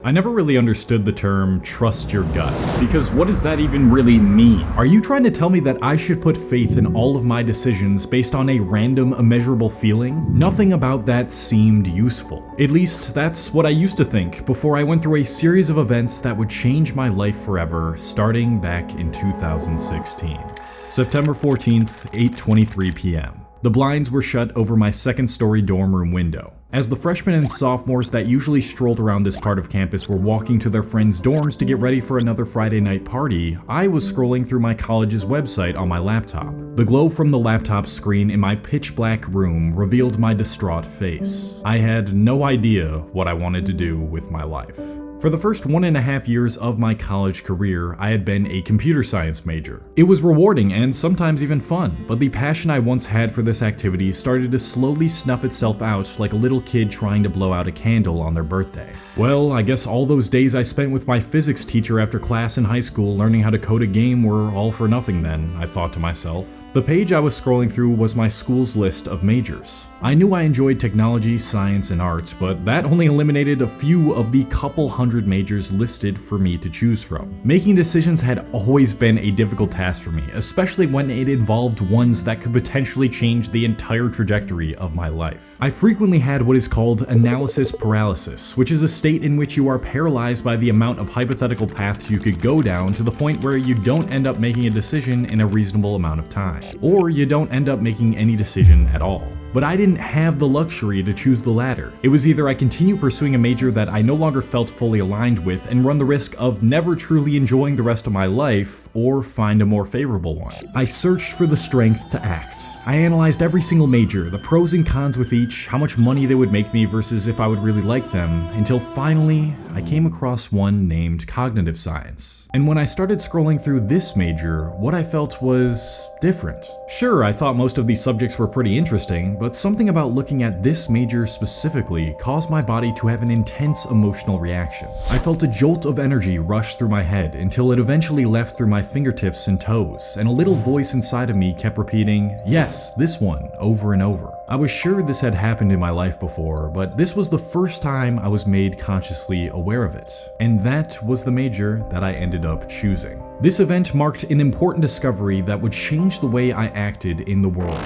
I never really understood the term trust your gut, because what does that even really mean? Are you trying to tell me that I should put faith in all of my decisions based on a random, immeasurable feeling? Nothing about that seemed useful. At least, that's what I used to think before I went through a series of events that would change my life forever, starting back in 2016. September 14th, 8:23 p.m. The blinds were shut over my second-story dorm room window. As the freshmen and sophomores that usually strolled around this part of campus were walking to their friends' dorms to get ready for another Friday night party, I was scrolling through my college's website on my laptop. The glow from the laptop screen in my pitch-black room revealed my distraught face. I had no idea what I wanted to do with my life. For the first 1.5 years of my college career, I had been a computer science major. It was rewarding and sometimes even fun, but the passion I once had for this activity started to slowly snuff itself out like a little kid trying to blow out a candle on their birthday. Well, I guess all those days I spent with my physics teacher after class in high school learning how to code a game were all for nothing then, I thought to myself. The page I was scrolling through was my school's list of majors. I knew I enjoyed technology, science, and art, but that only eliminated a few of the couple hundred majors listed for me to choose from. Making decisions had always been a difficult task for me, especially when it involved ones that could potentially change the entire trajectory of my life. I frequently had what is called analysis paralysis, which is a state in which you are paralyzed by the amount of hypothetical paths you could go down to the point where you don't end up making a decision in a reasonable amount of time. Or you don't end up making any decision at all. But I didn't have the luxury to choose the latter. It was either I continue pursuing a major that I no longer felt fully aligned with and run the risk of never truly enjoying the rest of my life, or find a more favorable one. I searched for the strength to act. I analyzed every single major, the pros and cons with each, how much money they would make me versus if I would really like them, until finally I came across one named cognitive science. And when I started scrolling through this major, what I felt was different. Sure, I thought most of these subjects were pretty interesting, but something about looking at this major specifically caused my body to have an intense emotional reaction. I felt a jolt of energy rush through my head until it eventually left through my fingertips and toes, and a little voice inside of me kept repeating, "Yes, this one," over and over. I was sure this had happened in my life before, but this was the first time I was made consciously aware of it, and that was the major that I ended up choosing. This event marked an important discovery that would change the way I acted in the world,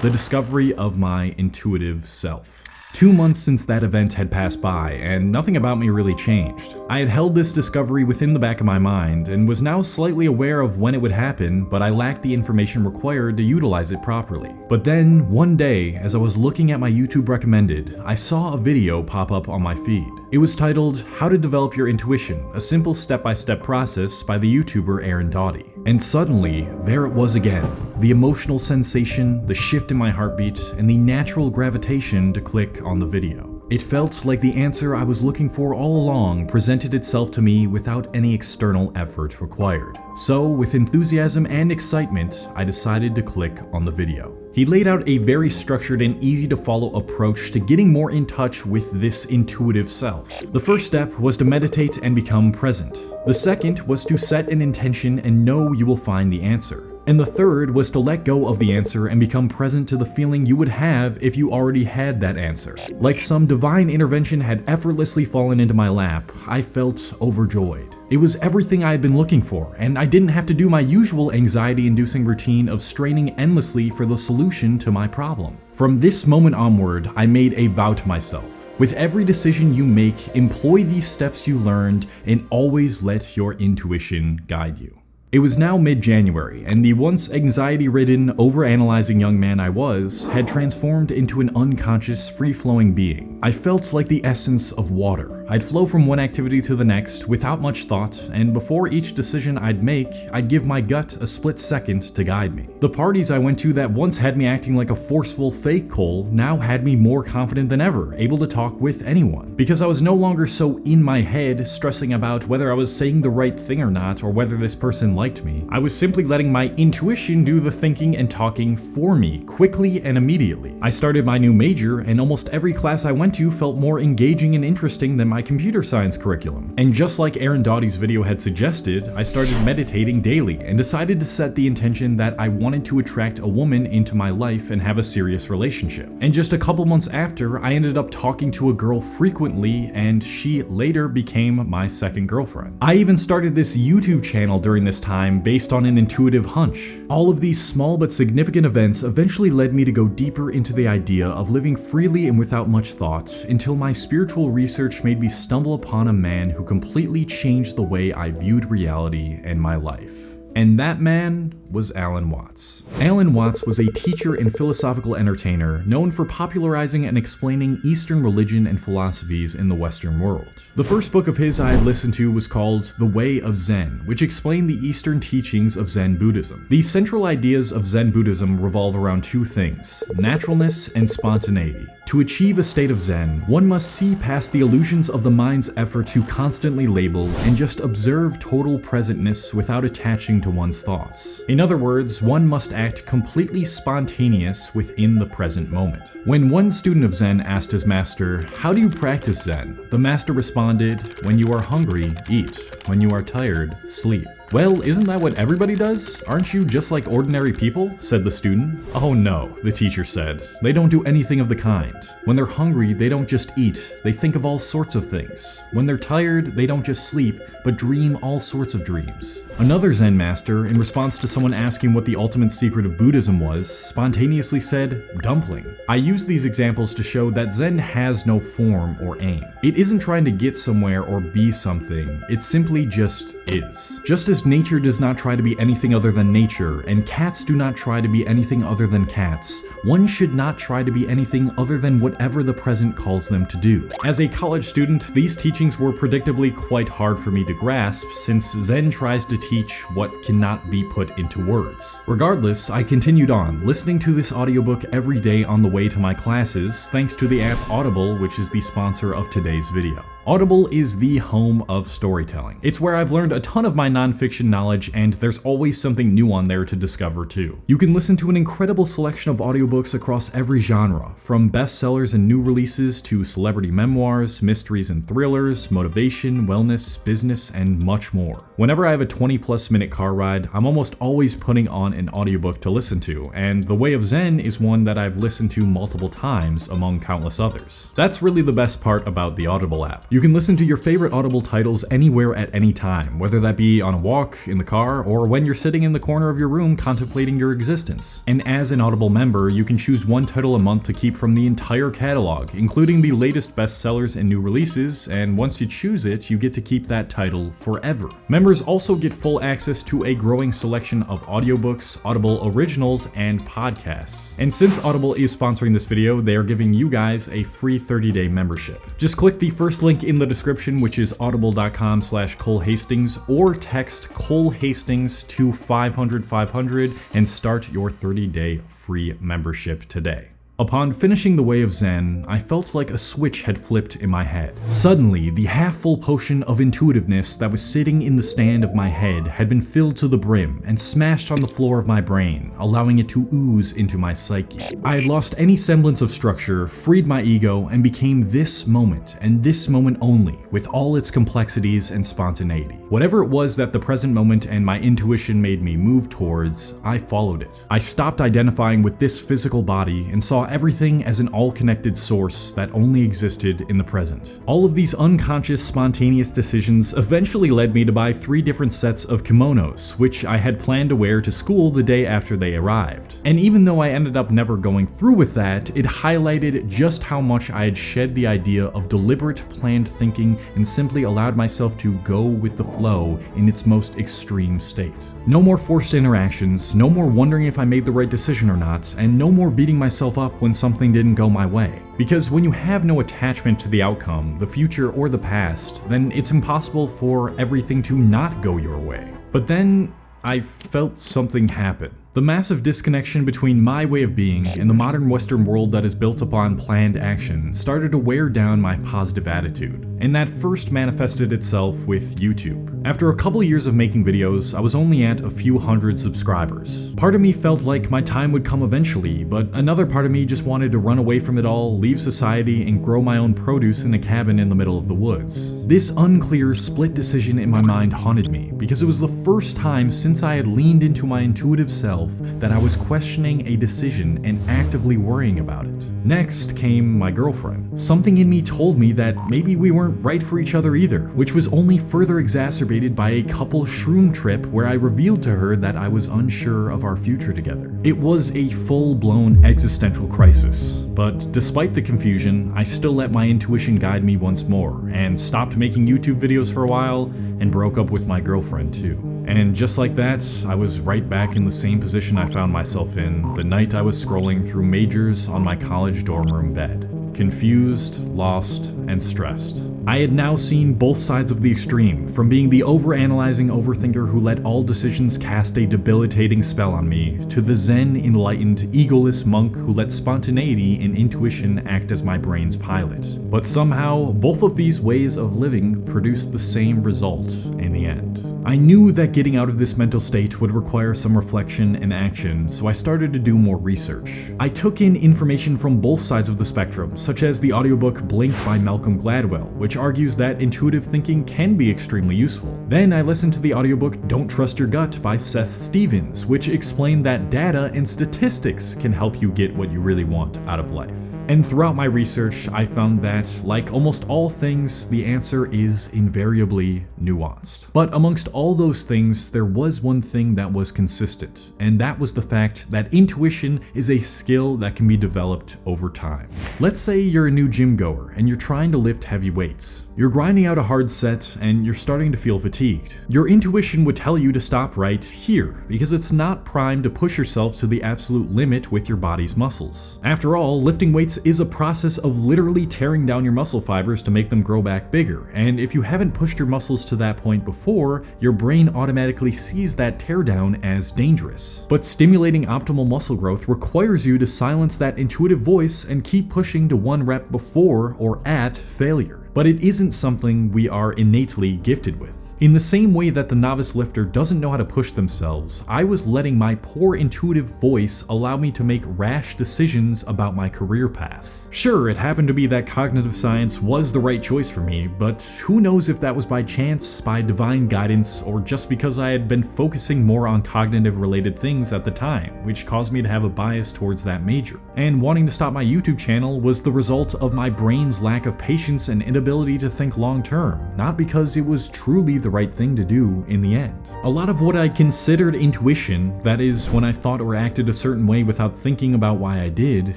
the discovery of my intuitive self. 2 months since that event had passed by, and nothing about me really changed. I had held this discovery within the back of my mind, and was now slightly aware of when it would happen, but I lacked the information required to utilize it properly. But then, one day, as I was looking at my YouTube recommended, I saw a video pop up on my feed. It was titled, "How to Develop Your Intuition, a Simple Step-by-Step Process" by the YouTuber Aaron Doughty. And suddenly, there it was again. The emotional sensation, the shift in my heartbeat, and the natural gravitation to click on the video. It felt like the answer I was looking for all along presented itself to me without any external effort required. So, with enthusiasm and excitement, I decided to click on the video. He laid out a very structured and easy to follow approach to getting more in touch with this intuitive self. The first step was to meditate and become present. The second was to set an intention and know you will find the answer. And the third was to let go of the answer and become present to the feeling you would have if you already had that answer. Like some divine intervention had effortlessly fallen into my lap, I felt overjoyed. It was everything I had been looking for, and I didn't have to do my usual anxiety-inducing routine of straining endlessly for the solution to my problem. From this moment onward, I made a vow to myself. With every decision you make, employ these steps you learned, and always let your intuition guide you. It was now mid-January, and the once anxiety-ridden, overanalyzing young man I was had transformed into an unconscious, free-flowing being. I felt like the essence of water. I'd flow from one activity to the next without much thought, and before each decision I'd make, I'd give my gut a split second to guide me. The parties I went to that once had me acting like a forceful fake Cole now had me more confident than ever, able to talk with anyone. Because I was no longer so in my head, stressing about whether I was saying the right thing or not, or whether this person liked me. I was simply letting my intuition do the thinking and talking for me, quickly and immediately. I started my new major, and almost every class I went to felt more engaging and interesting than my computer science curriculum. And just like Aaron Doughty's video had suggested, I started meditating daily and decided to set the intention that I wanted to attract a woman into my life and have a serious relationship. And just a couple months after, I ended up talking to a girl frequently, and she later became my second girlfriend. I even started this YouTube channel during this time based on an intuitive hunch. All of these small but significant events eventually led me to go deeper into the idea of living freely and without much thought, until my spiritual research made me stumble upon a man who completely changed the way I viewed reality and my life. And that man was Alan Watts. Alan Watts was a teacher and philosophical entertainer known for popularizing and explaining Eastern religion and philosophies in the Western world. The first book of his I had listened to was called The Way of Zen, which explained the Eastern teachings of Zen Buddhism. The central ideas of Zen Buddhism revolve around two things: naturalness and spontaneity. To achieve a state of Zen, one must see past the illusions of the mind's effort to constantly label and just observe total presentness without attaching to one's thoughts. In other words, one must act completely spontaneous within the present moment. When one student of Zen asked his master, "How do you practice Zen?" the master responded, "When you are hungry, eat. When you are tired, sleep." "Well, isn't that what everybody does? Aren't you just like ordinary people?" said the student. "Oh no," the teacher said. "They don't do anything of the kind. When they're hungry, they don't just eat, they think of all sorts of things. When they're tired, they don't just sleep, but dream all sorts of dreams." Another Zen master, in response to someone asking what the ultimate secret of Buddhism was, spontaneously said, "Dumpling." I use these examples to show that Zen has no form or aim. It isn't trying to get somewhere or be something, it simply just is. Just as nature does not try to be anything other than nature, and cats do not try to be anything other than cats, one should not try to be anything other than whatever the present calls them to do. As a college student, these teachings were predictably quite hard for me to grasp, since Zen tries to teach what cannot be put into words. Regardless, I continued on, listening to this audiobook every day on the way to my classes, thanks to the app Audible, which is the sponsor of today's video. Audible is the home of storytelling. It's where I've learned a ton of my nonfiction knowledge, and there's always something new on there to discover too. You can listen to an incredible selection of audiobooks across every genre, from bestsellers and new releases to celebrity memoirs, mysteries and thrillers, motivation, wellness, business, and much more. Whenever I have a 20+ minute car ride, I'm almost always putting on an audiobook to listen to, and The Way of Zen is one that I've listened to multiple times among countless others. That's really the best part about the Audible app. You can listen to your favorite Audible titles anywhere at any time, whether that be on a walk, in the car, or when you're sitting in the corner of your room contemplating your existence. And as an Audible member, you can choose one title a month to keep from the entire catalog, including the latest bestsellers and new releases, and once you choose it, you get to keep that title forever. Members also get full access to a growing selection of audiobooks, Audible originals, and podcasts. And since Audible is sponsoring this video, they are giving you guys a free 30-day membership. Just click the first link in the description, which is audible.com/Cole Hastings, or text Cole Hastings to 500 and start your 30-day free membership today. Upon finishing The Way of Zen, I felt like a switch had flipped in my head. Suddenly, the half-full potion of intuitiveness that was sitting in the stand of my head had been filled to the brim and smashed on the floor of my brain, allowing it to ooze into my psyche. I had lost any semblance of structure, freed my ego, and became this moment, and this moment only, with all its complexities and spontaneity. Whatever it was that the present moment and my intuition made me move towards, I followed it. I stopped identifying with this physical body and saw everything as an all-connected source that only existed in the present. All of these unconscious, spontaneous decisions eventually led me to buy 3 different sets of kimonos, which I had planned to wear to school the day after they arrived. And even though I ended up never going through with that, it highlighted just how much I had shed the idea of deliberate, planned thinking and simply allowed myself to go with the flow in its most extreme state. No more forced interactions, no more wondering if I made the right decision or not, and no more beating myself up when something didn't go my way. Because when you have no attachment to the outcome, the future, or the past, then it's impossible for everything to not go your way. But then I felt something happen. The massive disconnection between my way of being and the modern Western world that is built upon planned action started to wear down my positive attitude. and that first manifested itself with YouTube. After a couple years of making videos, I was only at a few hundred subscribers. Part of me felt like my time would come eventually, but another part of me just wanted to run away from it all, leave society, and grow my own produce in a cabin in the middle of the woods. This unclear, split decision in my mind haunted me, because it was the first time since I had leaned into my intuitive self that I was questioning a decision and actively worrying about it. Next came my girlfriend. Something in me told me that maybe we weren't right for each other either, which was only further exacerbated by a couple shroom trip where I revealed to her that I was unsure of our future together. It was a full-blown existential crisis, but despite the confusion, I still let my intuition guide me once more, and stopped making YouTube videos for a while, and broke up with my girlfriend too. And just like that, I was right back in the same position I found myself in the night I was scrolling through majors on my college dorm room bed. Confused, lost, and stressed. I had now seen both sides of the extreme, from being the overanalyzing overthinker who let all decisions cast a debilitating spell on me, to the zen, enlightened, egoless monk who let spontaneity and intuition act as my brain's pilot. But somehow, both of these ways of living produced the same result in the end. I knew that getting out of this mental state would require some reflection and action, so I started to do more research. I took in information from both sides of the spectrum, such as the audiobook Blink by Malcolm Gladwell, which argues that intuitive thinking can be extremely useful. Then I listened to the audiobook Don't Trust Your Gut by Seth Stevens, which explained that data and statistics can help you get what you really want out of life. And throughout my research, I found that, like almost all things, the answer is invariably nuanced. But amongst all those things, there was one thing that was consistent, and that was the fact that intuition is a skill that can be developed over time. Let's say you're a new gym goer and you're trying to lift heavy weights. You're grinding out a hard set and you're starting to feel fatigued. Your intuition would tell you to stop right here, because it's not primed to push yourself to the absolute limit with your body's muscles. After all, lifting weights is a process of literally tearing down your muscle fibers to make them grow back bigger, and if you haven't pushed your muscles to that point before, your brain automatically sees that teardown as dangerous. But stimulating optimal muscle growth requires you to silence that intuitive voice and keep pushing to one rep before or at failure. But it isn't something we are innately gifted with. In the same way that the novice lifter doesn't know how to push themselves, I was letting my poor intuitive voice allow me to make rash decisions about my career paths. Sure, it happened to be that cognitive science was the right choice for me, but who knows if that was by chance, by divine guidance, or just because I had been focusing more on cognitive related things at the time, which caused me to have a bias towards that major. And wanting to stop my YouTube channel was the result of my brain's lack of patience and inability to think long term, not because it was truly the right thing to do in the end. A lot of what I considered intuition, that is, when I thought or acted a certain way without thinking about why I did,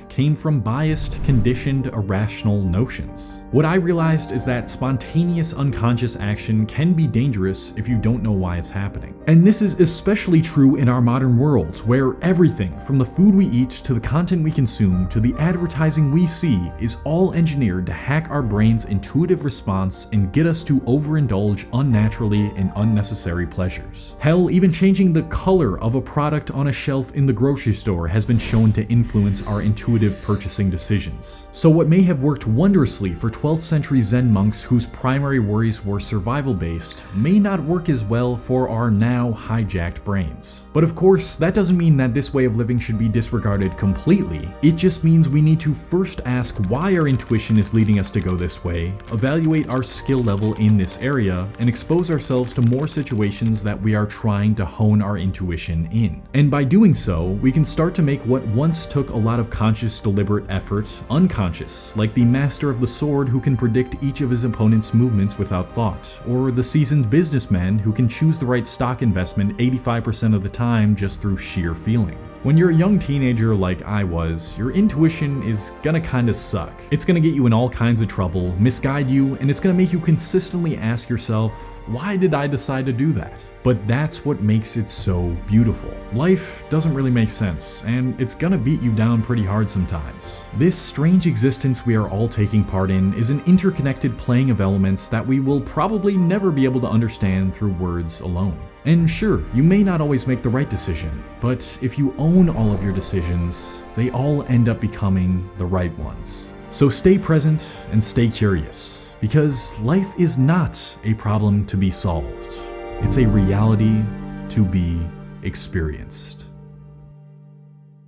came from biased, conditioned, irrational notions. What I realized is that spontaneous unconscious action can be dangerous if you don't know why it's happening. And this is especially true in our modern world, where everything from the food we eat to the content we consume to the advertising we see is all engineered to hack our brain's intuitive response and get us to overindulge unnaturally in unnecessary pleasures. Hell, even changing the color of a product on a shelf in the grocery store has been shown to influence our intuitive purchasing decisions. So what may have worked wondrously for 12th century Zen monks whose primary worries were survival-based may not work as well for our now hijacked brains. But of course, that doesn't mean that this way of living should be disregarded completely. It just means we need to first ask why our intuition is leading us to go this way, evaluate our skill level in this area, and expose ourselves to more situations that we are trying to hone our intuition in. And by doing so, we can start to make what once took a lot of conscious, deliberate effort unconscious, like the master of the sword who can predict each of his opponent's movements without thought, or the seasoned businessman who can choose the right stock investment 85% of the time just through sheer feeling. When you're a young teenager like I was, your intuition is gonna kinda suck. It's gonna get you in all kinds of trouble, misguide you, and it's gonna make you consistently ask yourself, why did I decide to do that? But that's what makes it so beautiful. Life doesn't really make sense, and it's gonna beat you down pretty hard sometimes. This strange existence we are all taking part in is an interconnected playing of elements that we will probably never be able to understand through words alone. And sure, you may not always make the right decision, but if you own all of your decisions, they all end up becoming the right ones. So stay present and stay curious, Because life is not a problem to be solved. It's a reality to be experienced.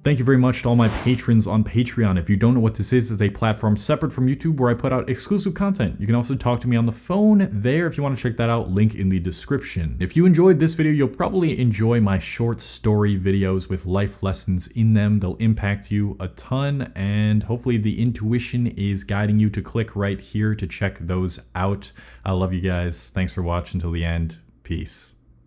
Thank you very much to all my patrons on Patreon. If you don't know what this is, it's a platform separate from YouTube where I put out exclusive content. You can also talk to me on the phone there if you want to check that out, link in the description. If you enjoyed this video, you'll probably enjoy my short story videos with life lessons in them. They'll impact you a ton, and hopefully the intuition is guiding you to click right here to check those out. I love you guys. Thanks for watching till the end. Peace.